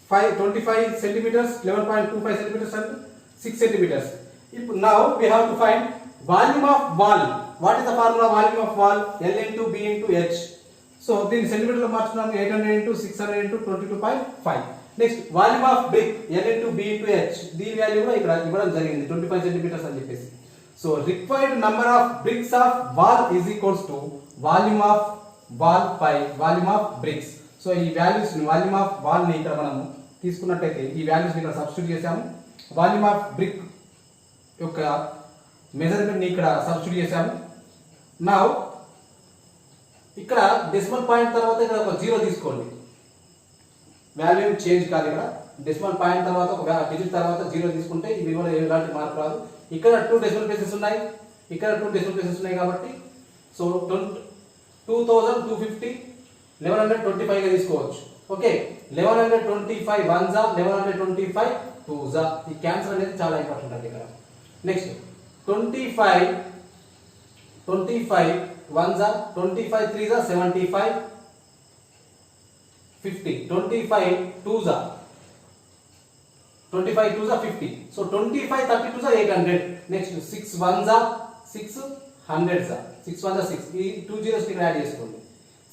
25 centimeters, 11.25 centimeters and 6 centimeters. Now we have to find volume of wall. What is the formula volume of wall? L into B into H. So దీన్ని centimeter లో మార్చుకున్నాము. 800 into 600 into 22.5. Next volume of brick L into B into H. దీని value కూడా ఇక్కడ ఇవ్వడం జరిగింది 25 centimeters అని చెప్పేసి. So required number of bricks of wall is equals to volume of wall by volume of bricks. So ఈ values volume of wall ని ఇక్కడ మనం తీసుకున్నట్టయితే ఈ వాల్యూస్ ని ఇక్కడ సబ్స్టిట్యూట్ చేసాము. వాల్యూమ్ ఆఫ్ బ్రిక్ యొక్క మెజర్మెంట్ ని ఇక్కడ సబ్స్టిట్యూట్ చేసాము. నౌ ఇక్కడ డెసిమల్ పాయింట్ తర్వాత ఇక్కడ ఒక జీరో తీసుకోండి. వాల్యూమ్ చేంజ్ కాదు, ఇక్కడ డెసిమల్ పాయింట్ తర్వాత ఒక డిజిట్ తర్వాత జీరో తీసుకుంటే ఈ విలువలో ఎలాంటి మార్పు రాదు. ఇక్కడ 2 డెసిమల్ ప్లేసెస్ ఉన్నాయి, ఇక్కడ 2 డెసిమల్ ప్లేసెస్ ఉన్నాయి కాబట్టి సో 2250 1125 గా తీసుకోవచ్చు. ఓకే, 1125 1 జా 1125 2 జా. ఈ క్యాన్సర్ అనేది చాలా ఇంపార్టెంట్ అండి ఇక్కడ. నెక్స్ట్ 25 1 జా 25 3 జా 75 50 25 2 జా 25 2 జా 50. సో 25 32 జా 800. నెక్స్ట్ 6 1 జా 600 జా 6 1 జా 6. ఈ 2 జీరోస్ ని యాడ్ చేసుకోండి.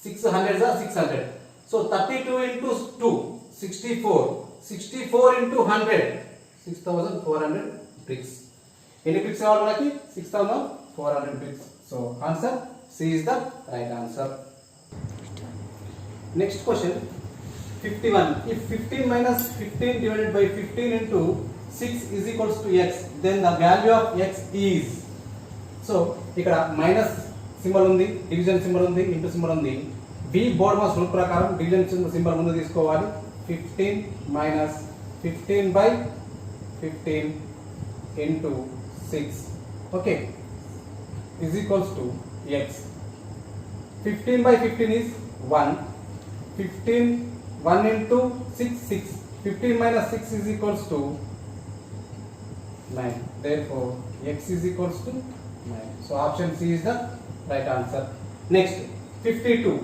600 జా 600. So 32 into 2 64. 64 into 100 6400 bricks. ఎన్ని bricks కావాలి మనకి? 6400 bricks. So answer C is the right answer. Next question 51. If 15 minus 15 divided by 15 into 6 is equals to x, then the value of x is. So ఇక్కడ minus symbol ఉంది, division symbol ఉంది, into symbol ఉంది. B board mass rule ప్రకారం division symbol ముందు తీసుకోవాలి. 15 minus 15 by 15 into 6 okay is equals to x. 15 by 15 is 1. 15 1 into 6 6. 15 minus 6 is equals to 9. Therefore x is equals to 9. So option C is the right answer. Next 52.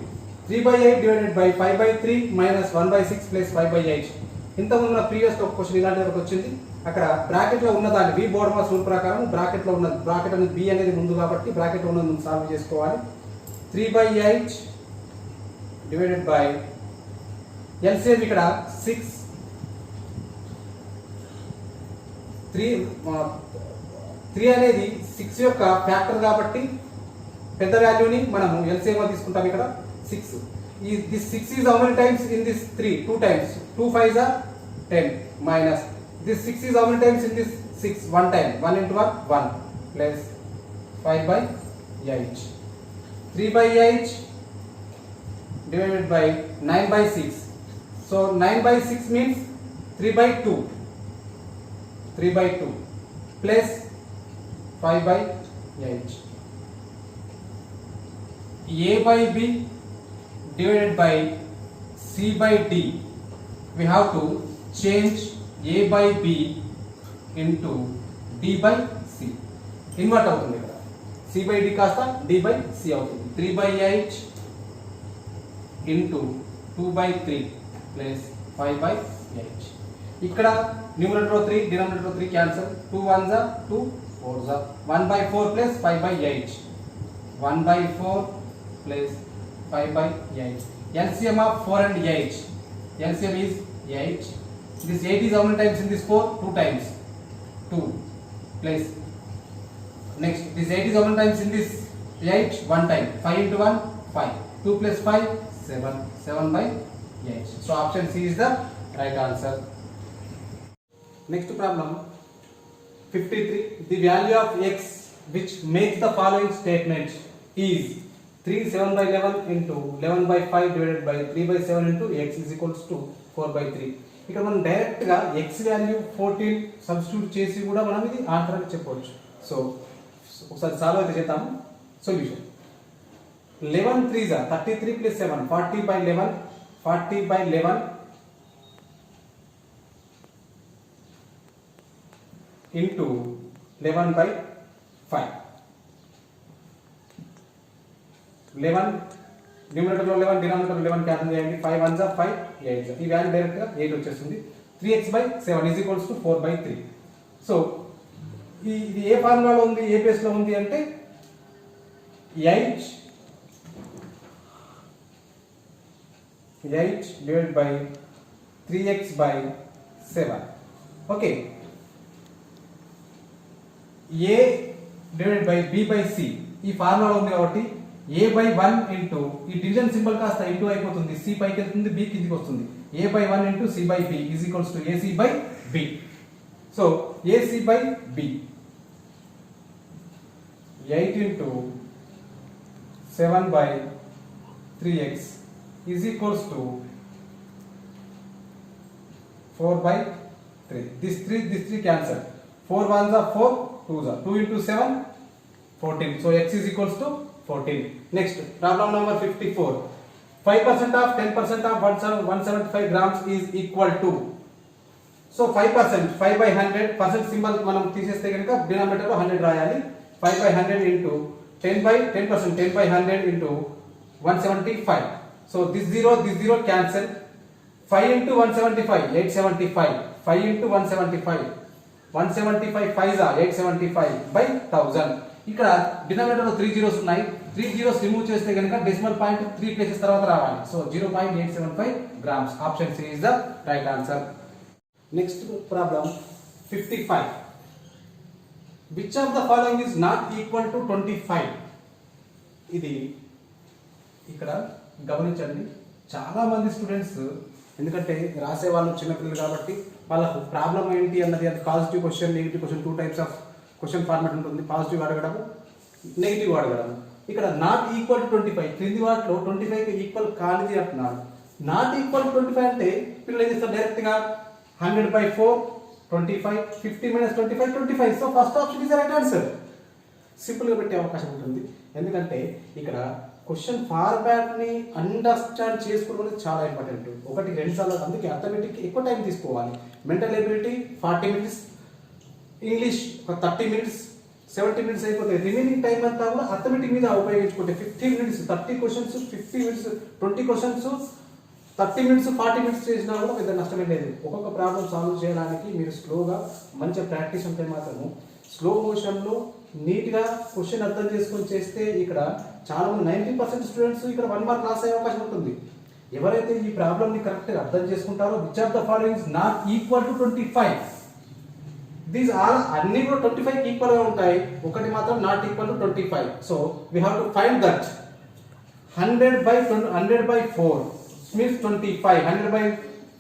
3 by 8 divided by 5 by 3 minus 1 by 6 plus 5 by 8. ఇంతకుముందు previous question ఇలాంటి వరకు వచ్చింది. అక్కడ bracket లో ఉన్న దాన్ని B board mass rule ప్రకారం bracket లో ఉన్న బ్రాకెట్ అనేది బి అనేది ముందు కాబట్టి బ్రాకెట్ లో ఉన్నది ముందు సాల్వ్ చేసుకోవాలి. 3 by 8 divided by LCM ఇక్కడ 6 3 అనేది 6 యొక్క ఫ్యాక్టర్ కాబట్టి పెద్ద వాల్యూని మనము LCM గా తీసుకుంటాం. ఇక్కడ 6 this 6 is how many times in this 3? 2 times. 2 5s are 10 minus this 6 is how many times in this 6? 1 time. 1 into 1 1 plus 5 by 8. 3 by 8 divided by 9 by 6. So 9 by 6 means 3 by 2. 3 by 2 plus 5 by 8. A by B divided by C by D. We have to change A by B into D by C. Invert అవుతుంది ఇక్కడ. C by D కాస్త D by C అవుతుంది. 3 by 8 into 2 by 3 plus 5 by 8. ఇక్కడ numerator 3 denominator 3 cancel. 2 1s are 2 4s are 1 by 4 plus 5 by 8. 1 by 4 plus 5 by 8. LCM of 4 and 8. LCM is 8. This 8 is how many times in this 4? 2 times. 2 plus Next, this 8 is how many times in this? 8, 1 time. 5 into 1, 5. 2 plus 5, 7. 7 by 8. So option C is the right answer. Next problem, 53. The value of x which makes the following statement is 3 7 by 11 into 11 by 5 divided by 3 by 7 into x is equals to 4 by 3. ఇక్కడ మనం direct గా x value 14 substitute చేసి కూడా మనం ఇది answer అని చెప్పవచ్చు. So ఒకసారి సాల్వ్ అయితే చేద్దాం. Solution 11 3s are 33 plus 7 40 by 11 40 by 11 into 11 by 5. 11 numerator లో 11 డినామినేటర్ 11 క్యాన్సిల్ చేయండి. 5 1s are 5 8s. ఈ వాల్యూ డైరెక్ట్ గా 8 వచ్చేస్తుంది. 3x by 7 is equals to 4 by 3. So ఇది ఏ ఫార్ములాలో ఉంది, ఏ ప్లేస్ లో ఉంది అంటే 8 divided by 3x by 7. Okay, a divided by b by c ఈ ఫార్ములా ఉంది కాబట్టి a by 1 into ఈ డివిజన్ సింబల్ కాస్త ఇంటూ అయిపోతుంది, c పైకి వెళ్తుంది, b కిందికి వస్తుంది. a by 1 into c by b is equals to ac by b. So ac by b 8 into 7 by 3x is equals to 4 by 3. This 3 cancel. 4 1s are 4, 2s are 2 into 7 14. So x is equals to 14. Next, problem number 54. 5% of 10% of 175 grams is equal to. So 5%, 5 by 100, percent symbol మనం తీసేస్తే కనుక denominator లో 100 రాయాలి. 5 by 100 into 10 by 10%, 10 by 100 into 175. So this 0 cancel. 5 into 175, 875. 5 into 175, 175 5s are 875 by 1000. ఇక్కడ denominator లో 3 zeros ఉన్నాయి. 3 zeros remove చేస్తే కనుక డెసిమల్ పాయింట్ 3 ప్లేసెస్ తర్వాత రావాలి. So 0.875 grams. Option C is the right answer. Next problem 55. Which of the following is not equal to 25? ఇది ఇక్కడ గమనించండి. చాలా మంది స్టూడెంట్స్, ఎందుకంటే రాసే వాళ్ళు చిన్నపిల్లలు కాబట్టి వాళ్ళకు ప్రాబ్లం ఏంటి అన్నది, అది positive question, negative question, 2 types of question format ఉంటుంది. పాజిటివ్ అడగడం, నెగిటివ్ అడగడం. ఇక్కడ నాట్ ఈక్వల్ టు 25, క్రింది వాటిలో 25కి ఈక్వల్ కానిది అంటున్నాడు. నాట్ ఈక్వల్ టు 25 అంటే పిల్లలు ఏం చేస్తారు, డైరెక్ట్ గా 100 by 4 25, 50 minus 25 25. So first option is the right answer. Simple గా పెట్టే అవకాశం ఉంటుంది. ఎందుకంటే ఇక్కడ క్వశ్చన్ ఫార్మాట్ ని అండర్స్టాండ్ చేసుకోవడం చాలా ఇంపార్టెంట్. 1 2 సార్లు, అందుకే అర్థమెటిక్ ఎక్కువ టైం తీసుకోవాలి. మెంటల్ ఎబిలిటీ 40 minutes, ఇంగ్లీష్ ఒక 30 minutes, 70 minutes అయిపోతాయి. రిమైనింగ్ టైం అంతా కూడా అర్థమెటిక్ మీద ఉపయోగించుకుంటే 15 minutes, 30 questions, 50 minutes, 20 questions, 30 minutes, 40 minutes చేసినా కూడా పెద్ద నష్టమే లేదు. ఒక్కొక్క ప్రాబ్లం సాల్వ్ చేయడానికి మీరు స్లోగా మంచిగా ప్రాక్టీస్ ఉంటే మాత్రము స్లో మోషన్లో నీట్గా క్వశ్చన్ అర్థం చేసుకొని చేస్తే ఇక్కడ చాలా మంది 90% స్టూడెంట్స్ ఇక్కడ 1 mark లాస్ అయ్యే అవకాశం ఉంటుంది. ఎవరైతే ఈ ప్రాబ్లమ్ని కరెక్ట్గా అర్థం చేసుకుంటారో which of the following is not equal to 25? These all అన్ని కూడా 25 ఈక్వల్ గా ఉంటాయి, ఒకటి మాత్రం not equal to 25. So we have to find that. 100 by 4 means 25. 100 by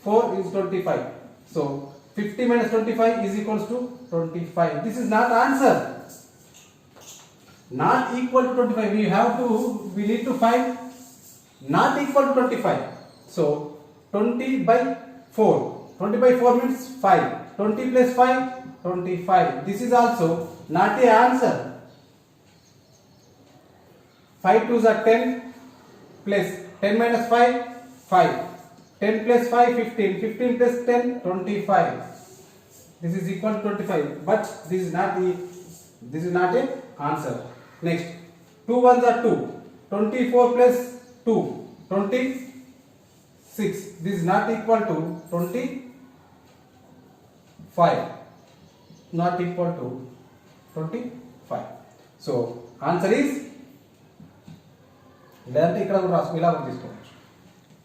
4 is 25. So 50 minus 25 is equals to 25. This is not answer. Not equal to 25. We need to find not equal to 25. So 20 by 4. 20 by 4 means 5. 20 plus 5, 25. This is also not a answer. 5 2s are 10 plus 10 minus 5, 5. 10 plus 5, 15. 15 plus 10, 25. This is equal to 25. But this is not a answer. Next, 2 1s are 2. 24 plus 2, 26. This is not equal to 25. Not equal to 25. So answer is లేదంటే ఇక్కడ కూడా ఇలా కూడా తీసుకోవచ్చు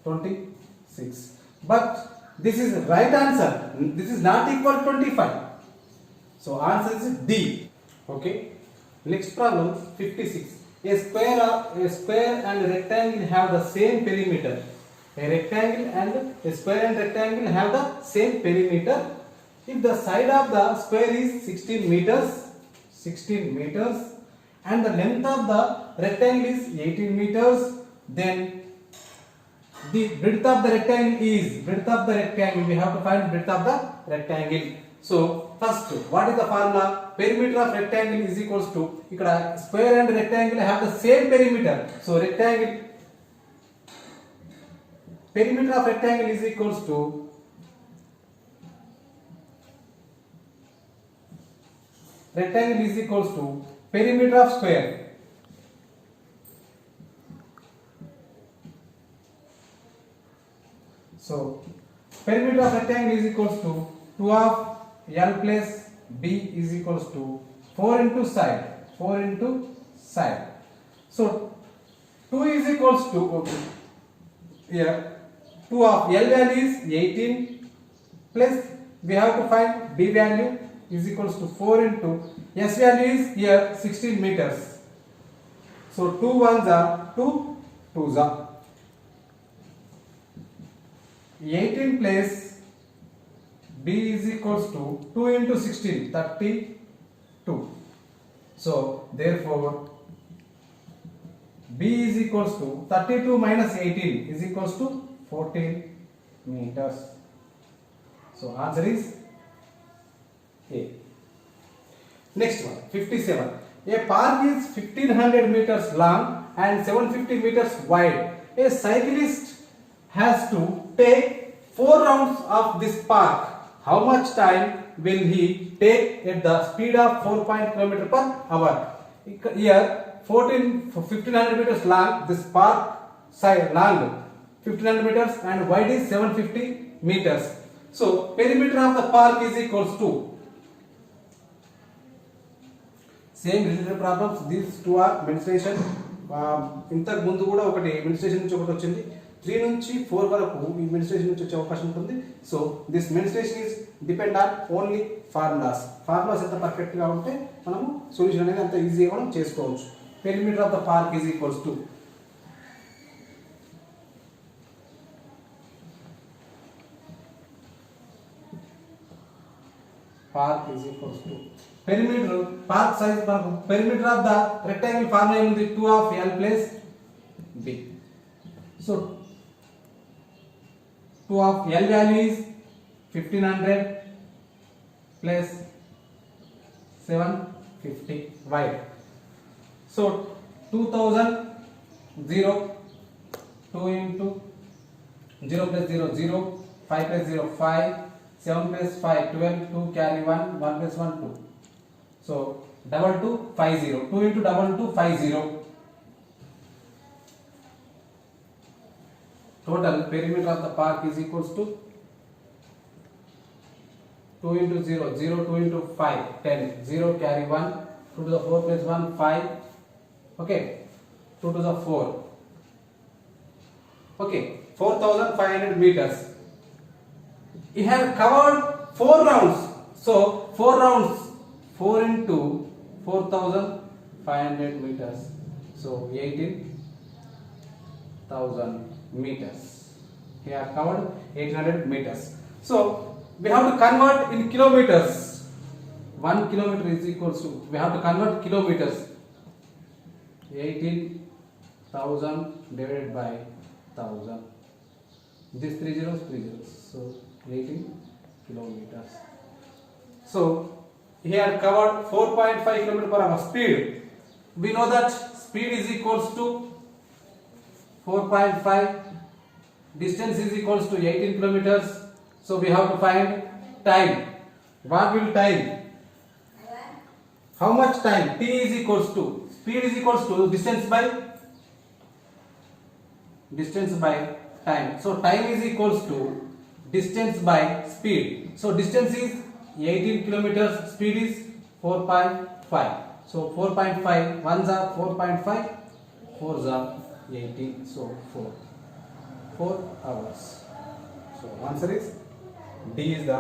26. But this is right answer. This is not equal to 25. So answer is D. Okay. Next problem 56. A square and rectangle have the same perimeter. A rectangle and a square and rectangle have the same perimeter. If the side of the square is 16 meters and the length of the rectangle is 18 meters, then the breadth of the rectangle we have to find breadth of the rectangle. So first, what is the formula? Perimeter of rectangle is equals to, ikkada square and rectangle have the same perimeter. So perimeter of rectangle is equals to perimeter of square. So perimeter of rectangle is equals to 2 of L plus B is equals to 4 into side. So 2 is equals to, here 2 of L value is 18 plus we have to find B value is equals to 4 into S value is here 16 meters. So 2 ones are 2 twos are 18 plus B is equals to 2 into 16, 32. So therefore B is equals to 32 minus 18 is equals to 14 meters. So answer is A. Next one, 57. A park is 1500 meters long and 750 meters wide. A cyclist has to take 4 rounds of this park. How much time will he take at the speed of 4 km per hour? Here 1500 meters long, this park side long 1500 meters and wide is 750 meters. So perimeter of the park is equals to, same related problems, these two are menstruation. ఇంతకు ముందు కూడా ఒకటి menstruation నుంచి ఒకటి వచ్చింది, 3 నుంచి 4 వరకు ఈ menstruation నుంచి వచ్చే అవకాశం ఉంటుంది. So this menstruation is depend on only formulas ఎంత పర్ఫెక్ట్ గా ఉంటే మనము సొల్యూషన్ అనేది అంత ఈజీగా మనం చేసుకోవచ్చు. perimeter of the park is equals to perimeter park size మనకు perimeter of the rectangle formula ఏముంది, 2 of L plus B. So 2 of L value is 1500 plus 750 wide. So 2000 0 2 into 0 plus 0 0 5 plus 0 5 7 plus 5 12 2 carry 1 1 plus 1 2. So 2 5 0 2 into 2 5 0. Total perimeter of the park is equals to 2 into 0 0 2 into 5 10 0 carry 1 2 to the 4 plus 1 5. Okay, 2 to the 4. Okay, 4500 meters. He has covered 4 rounds. So 4 rounds, 4 into 4500 meters. So 18,000 meters. He has covered 800 meters. So we have to convert in kilometers. 1 kilometer is equals to, we have to convert kilometers. 18,000 divided by 1000. This 3 zeros, 3 zeros. So 18 kilometers. So he had covered 4.5 km per hour speed. We know that speed is equals to 4.5, distance is equals to 18 kilometers. So we have to find time. What will time? How much time? T is equals to, speed is equals to distance by time. So time is equals to distance by speed. So distance is 18 kilometers, speed is 4.5. So 4.5 ones are 4.5, 4s are 18. So 4 hours. So answer is D is the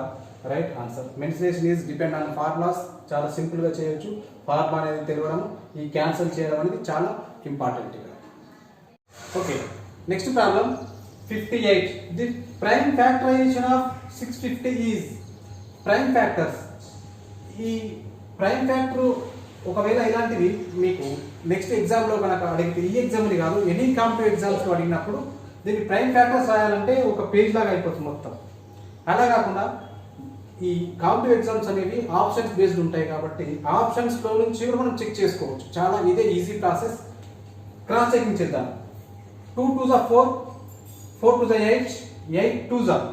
right answer. Mensuration is depend on formulas. చాలా సింపుల్గా చేయొచ్చు. Formula అనేది తెలియడం, ఈ cancel చేయడం అనేది చాలా important. Okay, next problem 58. The prime factorization of 650 is. Prime factors, ఈ ప్రైమ్ ఫ్యాక్టర్ ఒకవేళ ఇలాంటివి మీకు నెక్స్ట్ ఎగ్జామ్లో కనుక అడిగితే, ఈ ఎగ్జామ్ని కాదు ఎనీ కాంపిటేటివ్ ఎగ్జామ్స్లో అడిగినప్పుడు దీన్ని ప్రైమ్ ఫ్యాక్టర్స్ రాయాలంటే ఒక పేజ్ లాగా అయిపోతుంది మొత్తం. అలా కాకుండా ఈ కాంపిటేటివ్ ఎగ్జామ్స్ అనేవి ఆప్షన్స్ బేస్డ్ ఉంటాయి కాబట్టి ఆప్షన్స్లో నుంచి కూడా మనం చెక్ చేసుకోవచ్చు. చాలా ఇదే ఈజీ ప్రాసెస్. క్రాస్ చెకింగ్ చేద్దాం. 2 2s are 4, 4 2s are 8, 8 2s are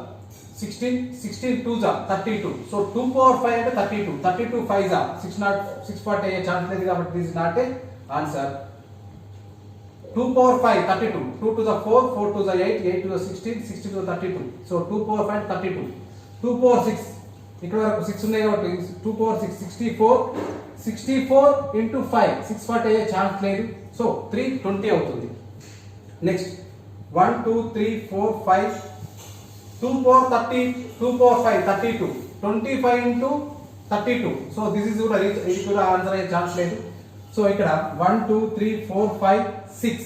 16, 16 2s are 32. So 2 power 5 అంటే 32, 32 5s are 6 అయ్యే ఛాన్స్ లేదు కాబట్టి this is not a answer. 2 power 5 32, 2 2s are 4, 4 2s are 8, 8 2s are 16, 16 2s are 32. So 2 power 5 32. 2 power 6 ఇక్కడ వరకు 6 ఉన్నాయి కాబట్టి 2 power 6 64, 64 into 5 640 అయ్యే chance లేదు. సో 320 అవుతుంది. Next 1 2 3 4 5, 2 power 30, 2 power 5 32, 25 into 32. So this is కూడా ఇది కూడా ఆన్సర్ అయ్యే ఛాన్స్ లేదు. సో ఇక్కడ 1 2 3 4 5 6,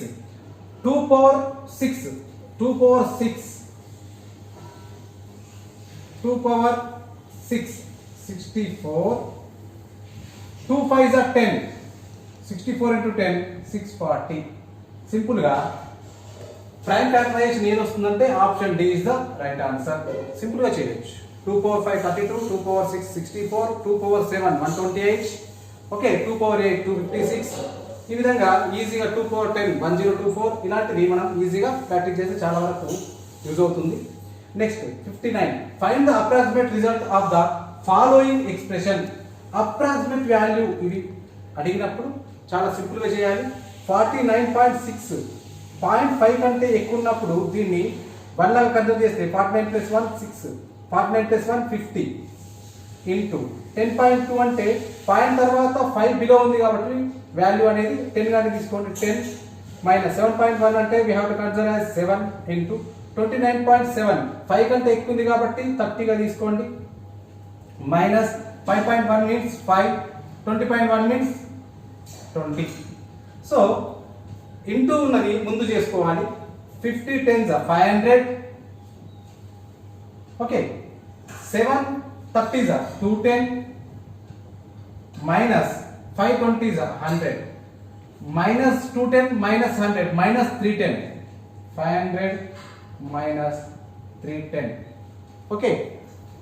2 power 6, 2 power 6, 2 power 6 64, 2 5s are 10, 64 into 10 640. Simple గా ప్రైమ్ ఫ్యాక్టరైజేషన్ ఏది వస్తుందంటే option D is the right answer. Simple గా చేయొచ్చు. 2 power 5 32, 2 power 6 64, 2 power 7 128, okay 2 power 8 256. ఈ విధంగా ఈజీగా 2 power 10 1024 ఇలాంటివి మనం ఈజీగా ప్రాక్టీస్ చేస్తే చాలా వరకు యూజ్ అవుతుంది. Next 59. Find the approximate result of the following expression. Approximate value ఇవి అడిగినప్పుడు చాలా సింపుల్ గా చేయాలి. 49.6 0.5 కంటే ఎక్కువ ఉన్నప్పుడు దీన్ని 1 లాగా కన్సిడర్ చేస్తే 49 + 1 6, 49 + 1 50 ఇంటూ 10.2 అంటే పాయింట్ తర్వాత 5 బిలో ఉంది కాబట్టి వాల్యూ అనేది 10 గానే తీసుకోండి. 10 మైనస్ 7.1 అంటే we have to consider as 7 into 29.7 5 కంటే ఎక్కువ ఉంది కాబట్టి 30 గా తీసుకోండి. Minus 5.1 means 5, 20.1 means 20. So into ఉన్నది ముందు చేసుకోవాలి. 50 10s are 500, okay 7 30s are 210, minus 5 20s are 100, minus 210 minus 100 minus 310, 500 minus 310, okay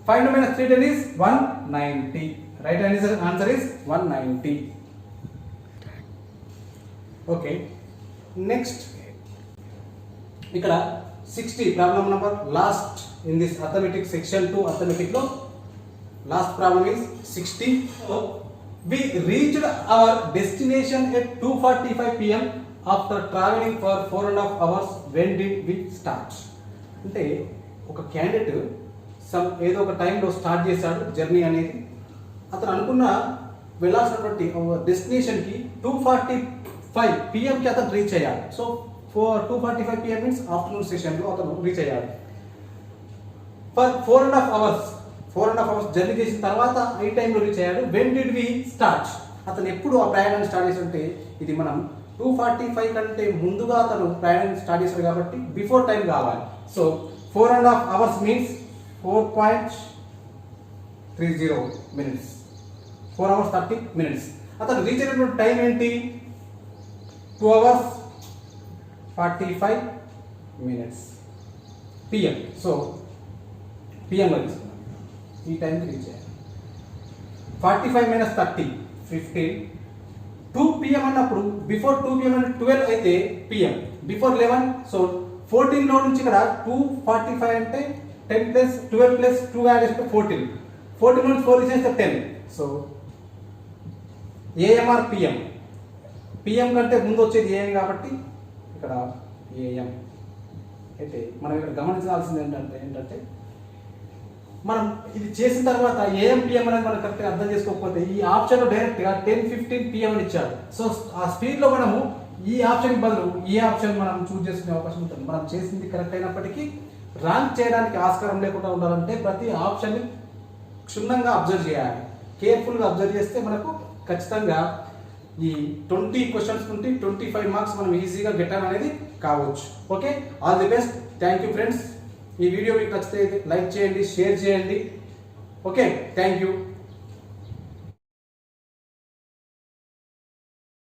5 minus 310 is 190. Right answer is 190. Okay next ఇక్కడ 60 problem number last in this arithmetic section 2 arithmetic లో last problem is 60. We reached our destination at 2:45 p.m. after traveling for 4.5 hours. When did we start? అంటే ఒక candidate ఏదో ఒక టైంలో start చేశాడు journey అనేది. అతను అనుకున్న వెళ్ళాల్సినటువంటి డెస్టినేషన్కి 2:45 p.m. కి అతను రీచ్ అయ్యాడు. So 2:45 p.m. మీన్స్ ఆఫ్టర్నూన్ సెషన్లో అతను రీచ్ అయ్యాడు. ఫర్ 4.5 hours జర్నీ చేసిన తర్వాత ఈ టైంలో రీచ్ అయ్యాడు. When did we start? అతను ఎప్పుడు ఆ ప్రయాణాన్ని స్టార్ట్ చేసి ఉంటే ఇది మనం 2:45 కంటే ముందుగా అతను ప్రయాణం స్టార్ట్ చేశాడు కాబట్టి బిఫోర్ టైం కావాలి. So 4.5 hours means 4.30 minutes, 4 hours 30 minutes. అతను రీచ్ అయినటువంటి టైం ఏంటి? 2 hours 45 minutes PM. సో పిఎంలో తీసుకున్నాం. ఈ టైంకి రీచ్ అయ్యాను. 45 minus 30 15. 2 PM అన్నప్పుడు బిఫోర్ 2 PM అంటే 12 అయితే PM, బిఫోర్ 11. సో 14లో నుంచి ఇక్కడ 2:45 అంటే 10 plus 12 plus 2 యాడ్ చేస్తే 14. 14 నుంచి 4 చేస్తే 10. So AM or PM? PM కంటే ముందు వచ్చేది AM కాబట్టి ఇక్కడ AM. అయితే మనం ఇక్కడ గమనించాల్సింది ఏంటంటే మనం ఇది చేసిన తర్వాత AM PM అనేది మనం కరెక్ట్గా అర్థం చేసుకోకపోతే ఈ ఆప్షన్లో డైరెక్ట్గా 10:15 PM అని ఇచ్చాడు. సో ఆ స్పీడ్లో మనము ఈ ఆప్షన్ బదులు ఈ ఆప్షన్ మనం చూస్ చేసుకునే అవకాశం ఉంటుంది. మనం చేసింది కరెక్ట్ అయినప్పటికీ రాంగ్ చేయడానికి ఆస్కారం లేకుండా ఉండాలంటే ప్రతి ఆప్షన్ని క్షుణ్ణంగా అబ్జర్వ్ చేయాలి. కేర్ఫుల్గా అబ్జర్వ్ చేస్తే మనకు ఖచ్చితంగా ఈ 20 క్వశ్చన్స్ నుండి 25 మార్క్స్ మనం ఈజీగా గెటాన్ అనేది కావచ్చు. Okay, all the best. Thank you friends. ఈ వీడియో మీకు నచ్చితే లైక్ చేయండి, షేర్ చేయండి. Okay, thank you.